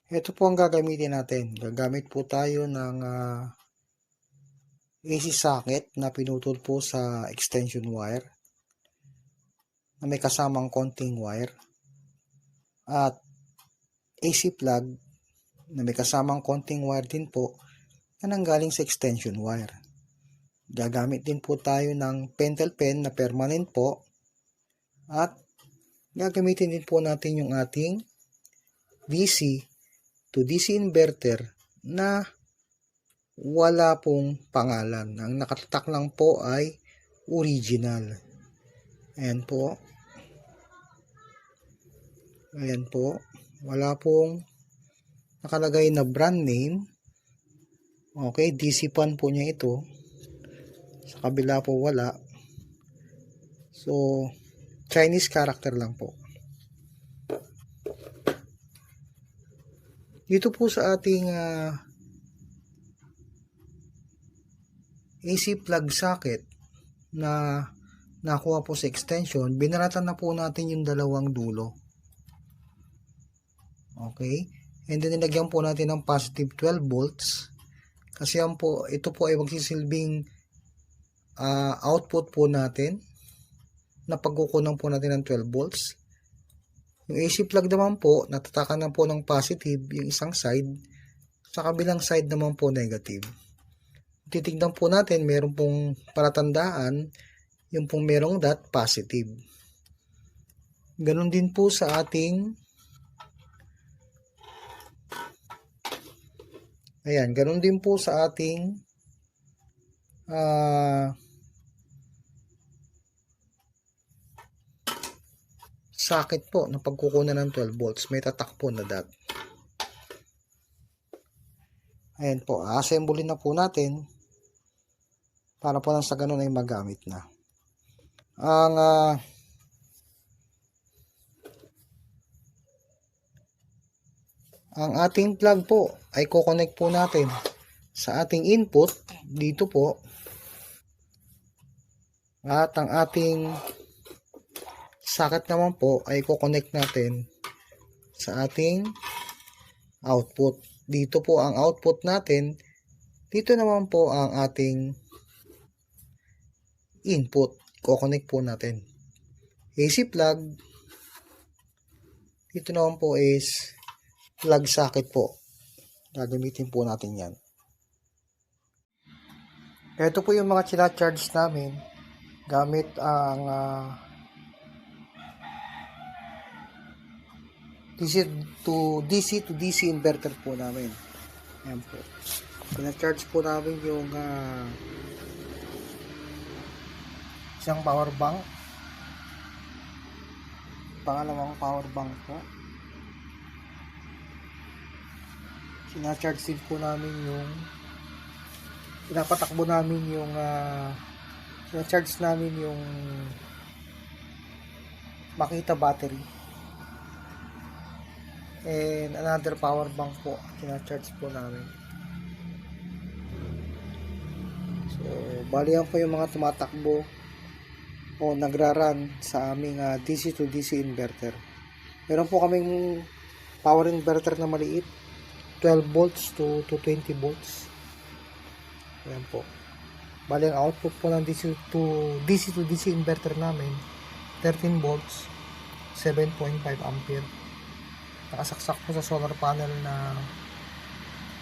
Ito po ang gagamitin natin. Gagamit po tayo ng AC socket na pinutol po sa extension wire na may kasamang konting wire at AC plug na may kasamang konting wire din po na nanggaling sa extension wire. Gagamit din po tayo ng pentel pen na permanent po at gagamitin din po natin yung ating DC to DC inverter na wala pong pangalan. Ang nakatatak lang po ay original. Ayan po. Ayan po. Wala pong nakalagay na brand name. Okay, DC pan po niya ito. Sa kabila po wala. So, Chinese character lang po. Dito po sa ating AC plug socket na nakuha po sa extension, binaratan na po natin yung dalawang dulo. Okay? And then nilagyan po natin ng positive 12 volts kasi ito po ay magsisilbing output po natin na pagkukunan po natin ng 12 volts. Yung AC plug naman po, natatakan na po ng positive yung isang side, sa kabilang side naman po negative. Titignan po natin, meron pong palatandaan, yung pong merong dot positive. Ganon din po sa ating ganon din po sa ating socket po na pagkukunan ng 12 volts. May tatak po na dot. Ayan po, assemble na po natin para po lang sa ganun ay magamit na. Ang ating plug po ay ko-connect po natin sa ating input dito po, at ang ating socket naman po ay ko-connect natin sa ating output. Dito po ang output natin, dito naman po ang ating input. Ko-connect po natin. AC plug, dito naman po is plug socket po. Gagamitin po natin yan. Ito po yung mga china-charge namin gamit ang DC to DC inverter po namin. Ayan po. China-charge po namin yung isang power bank. Pangalawang power bank po. China-charge din po namin yung pinapatakbo namin yung china-charge namin yung Makita battery. And another power bank po, china-charge po namin. So, bali yan po yung mga tumatakbo o nagra-run sa aming DC to DC inverter. Meron po kaming power inverter na maliit, 12 volts to 20 volts. Ayan po. Bali ang output po ng DC to DC inverter namin, 13 volts, 7.5 ampere. Nakasaksak po sa solar panel na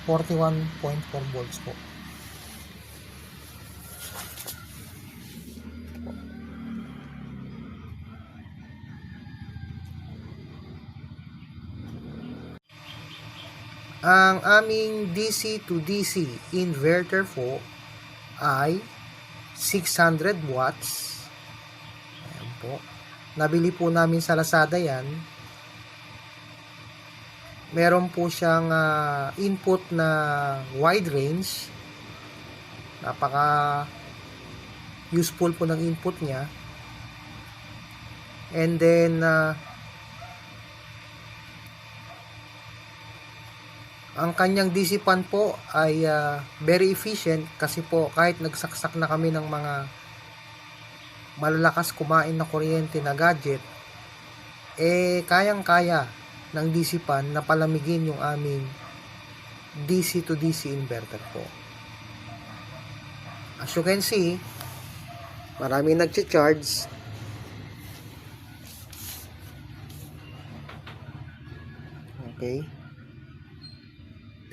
41.4 volts po. Ang aming DC to DC inverter po ay 600 watts. Ayan po. Nabili po namin sa Lazada yan. Meron po siyang input na wide range. Napaka useful po ng input niya. And then Ang kanyang DC fan po ay very efficient kasi po kahit nagsaksak na kami ng mga malalakas kumain na kuryente na gadget, kayang-kaya ng DC fan na palamigin yung aming DC to DC inverter po. As you can see, maraming nagcha-charge. Okay.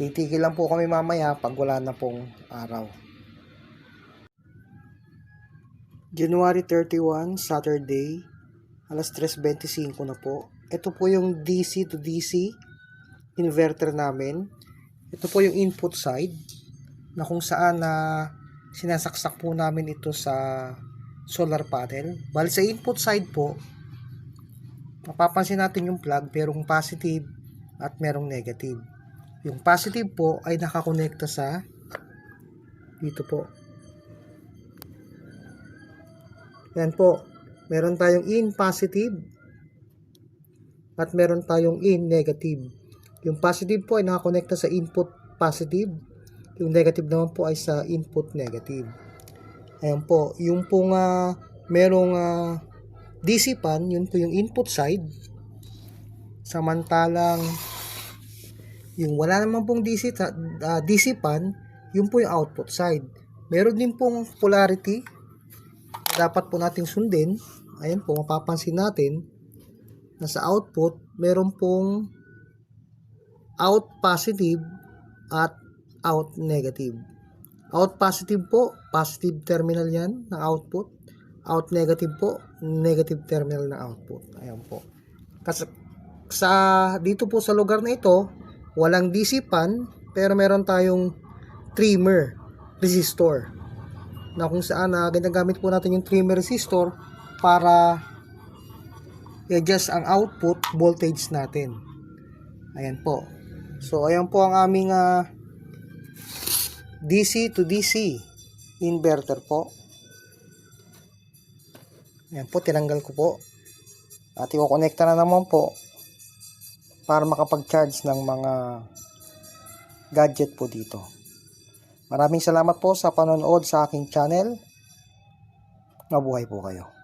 Titigil lang po kami mamaya pag wala na pong araw. January 31, Saturday, alas 3:25 na po. Ito po yung DC to DC inverter namin. Ito po yung input side na kung saan sinasaksak po namin ito sa solar panel. Bali sa input side po, mapapansin natin yung plug, merong positive at merong negative. Yung positive po ay nakakonekta sa dito po. Yan po. Meron tayong in positive at meron tayong in negative. Yung positive po ay nakakonekta sa input positive. Yung negative naman po ay sa input negative. Ayan po. Yung pong merong DC fan, yun po yung input side. Samantalang yung wala naman pong DC fan, yun po yung output side. Meron din pong polarity na dapat po nating sundin. Ayan po, mapapansin natin na sa output, meron pong out positive at out negative. Out positive po, positive terminal yan ng output. Out negative po, negative terminal ng output. Ayan po. Kasi dito po sa lugar na ito, walang DC fan, pero meron tayong trimmer resistor na kung saan ginagamit po natin yung trimmer resistor para i-adjust ang output voltage natin. Ayan po. So ayan po ang aming DC to DC inverter po. Ayan po, tinanggal ko po at i-connecta na naman po para makapag-charge ng mga gadget po dito. Maraming salamat po sa panonood sa aking channel. Mabuhay po kayo.